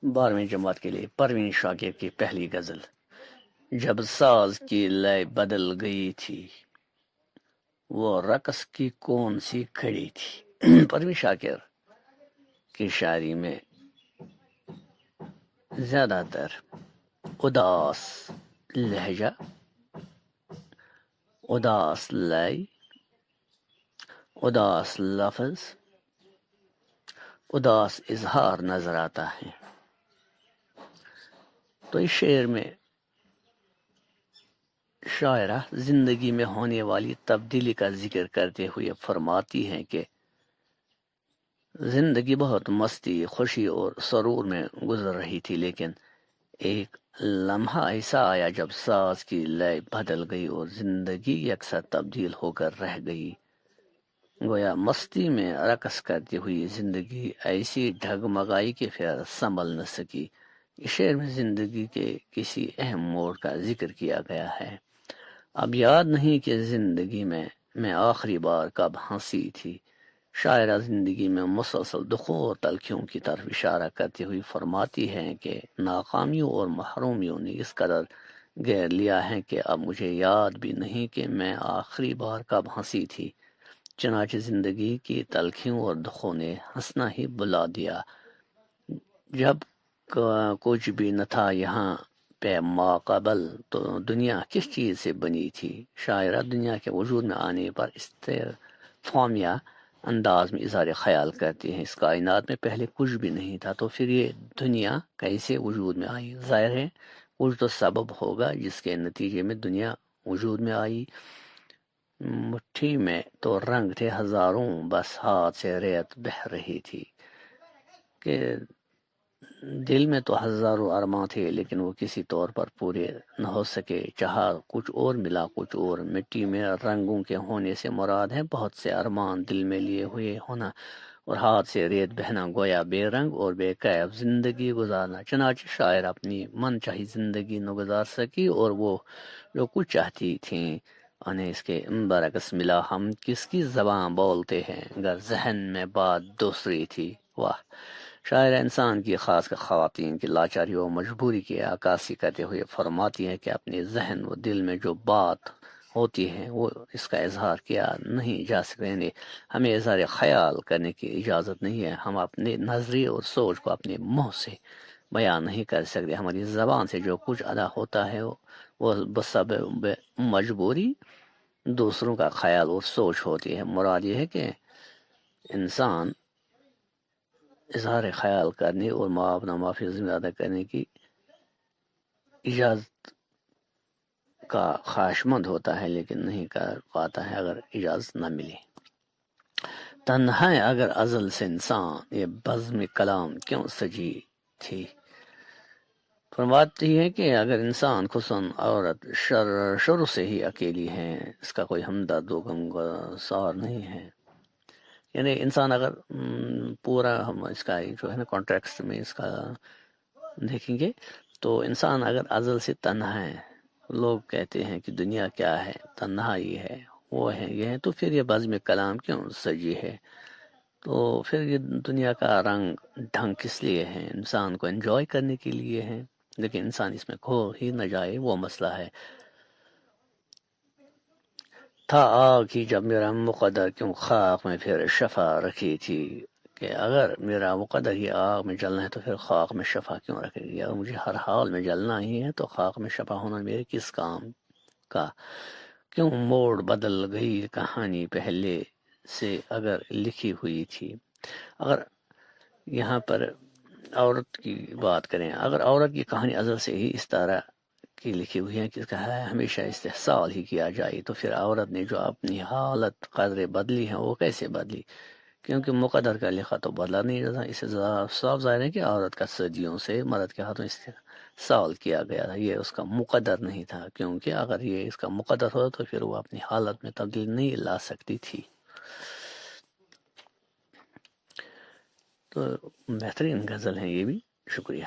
12ویں جماعت کے لیے پروین شاکر کی پہلی غزل۔ جب ساز کی لے بدل گئی تھی وہ رقص کی کون سی کھڑی تھی۔ پروین شاکر کی شاعری میں زیادہ تر اداس لہجہ، اداس لے، اداس لفظ، اداس اظہار نظر آتا ہے۔ تو اس شعر میں شاعرہ زندگی میں ہونے والی تبدیلی کا ذکر کرتے ہوئے فرماتی ہیں کہ زندگی بہت مستی، خوشی اور سرور میں گزر رہی تھی، لیکن ایک لمحہ ایسا آیا جب ساز کی لے بدل گئی اور زندگی یکساں تبدیل ہو کر رہ گئی۔ گویا مستی میں رقص کرتی ہوئی زندگی ایسی ڈگمگائی کہ پھر سنبھل نہ سکی۔ اس شعر میں زندگی کے کسی اہم موڑ کا ذکر کیا گیا ہے۔ اب یاد نہیں کہ زندگی میں آخری بار کب ہنسی تھی۔ شاعرہ زندگی میں مسلسل دکھوں اور تلخیوں کی طرف اشارہ کرتے ہوئی فرماتی ہیں کہ ناکامیوں اور محرومیوں نے اس قدر گھیر لیا ہے کہ اب مجھے یاد بھی نہیں کہ میں آخری بار کب ہنسی تھی۔ چنانچہ زندگی کی تلخیوں اور دکھوں نے ہنسنا ہی بلا دیا۔ جب کچھ بھی نہ تھا یہاں پہ ماقبل تو دنیا کس چیز سے بنی تھی۔ شاعرہ دنیا کے وجود میں آنے پر استفہامیہ انداز میں اظہار خیال کرتی ہیں۔ اس کائنات میں پہلے کچھ بھی نہیں تھا تو پھر یہ دنیا کیسے وجود میں آئی؟ ظاہر ہے کچھ تو سبب ہوگا جس کے نتیجے میں دنیا وجود میں آئی۔ مٹھی میں تو رنگ تھے ہزاروں، بس ہاتھ سے ریت بہہ رہی تھی۔ کہ دل میں تو ہزاروں ارماں تھے لیکن وہ کسی طور پر پورے نہ ہو سکے۔ چاہا کچھ اور ملا کچھ اور۔ مٹی میں رنگوں کے ہونے سے مراد ہے بہت سے ارمان دل میں لیے ہوئے ہونا، اور ہاتھ سے ریت بہنا گویا بے رنگ اور بے کیف زندگی گزارنا۔ چنانچہ شاعر اپنی من چاہی زندگی نہ گزار سکی اور وہ جو کچھ چاہتی تھیں انہیں اس کے برعکس ملا۔ ہم کس کی زباں بولتے ہیں اگر ذہن میں بات دوسری تھی۔ واہ! شاعر انسان کی خاص کر خواتین کی لاچاری و مجبوری کی عکاسی کرتے ہوئے فرماتی ہیں کہ اپنے ذہن و دل میں جو بات ہوتی ہے وہ اس کا اظہار کیا نہیں جا سکتا، یعنی ہمیں اظہار خیال کرنے کی اجازت نہیں ہے۔ ہم اپنے نظریے اور سوچ کو اپنے منہ سے بیان نہیں کر سکتے۔ ہماری زبان سے جو کچھ ادا ہوتا ہے وہ بسبب مجبوری دوسروں کا خیال اور سوچ ہوتی ہے۔ مراد یہ ہے کہ انسان اظہار خیال کرنے اور اپنا معافی ذمہ ادا کرنے کی اجازت کا خواہشمند ہوتا ہے لیکن نہیں کر پاتا ہے اگر اجازت نہ ملے۔ تنہا اگر ازل سے انسان یہ بزم کلام کیوں سجی تھی۔ فرماتی ہے کہ اگر انسان خصوصاً عورت شروع سے ہی اکیلی ہے، اس کا کوئی ہمدرد و غمگسار نہیں ہے، یعنی انسان اگر پورا ہم اس کا جو ہے نا کانٹیکسٹ میں اس کا دیکھیں گے تو انسان اگر ازل سے تنہا ہے، لوگ کہتے ہیں کہ دنیا کیا ہے، تنہائی ہے، وہ ہے یہ ہے، تو پھر یہ بزم کلام کیوں سجی ہے؟ تو پھر یہ دنیا کا رنگ ڈھنگ کس لیے ہے؟ انسان کو انجوائے کرنے کے لیے ہے، لیکن انسان اس میں کھو ہی نہ جائے وہ مسئلہ ہے۔ تھا آگ ہی جب میرا مقدر کیوں خاک میں پھر شفا رکھی تھی، کہ اگر میرا مقدر ہی آگ میں جلنا ہے تو پھر خاک میں شفا کیوں رکھے گی؟ اگر مجھے ہر حال میں جلنا ہی ہے تو خاک میں شفا ہونا میرے کس کام کا؟ کیوں موڑ بدل گئی کہانی پہلے سے اگر لکھی ہوئی تھی۔ اگر یہاں پر عورت کی بات کریں، اگر عورت کی کہانی ازل سے ہی اس طرح کی لکھی ہوئی ہے کہ اس کا ہمیشہ استحصال ہی کیا جائے، تو پھر عورت نے جو اپنی حالت قدریں بدلی ہیں وہ کیسے بدلی؟ کیونکہ مقدر کا لکھا تو بدلا نہیں جاتا۔ اس سے صاف ظاہر ہے کہ عورت کا صدیوں سے مرد کے ہاتھوں استحصال کیا گیا تھا، یہ اس کا مقدر نہیں تھا، کیونکہ اگر یہ اس کا مقدر ہوتا تو پھر وہ اپنی حالت میں تبدیل نہیں لا سکتی تھی۔ تو بہترین غزل ہیں یہ بھی، شکریہ۔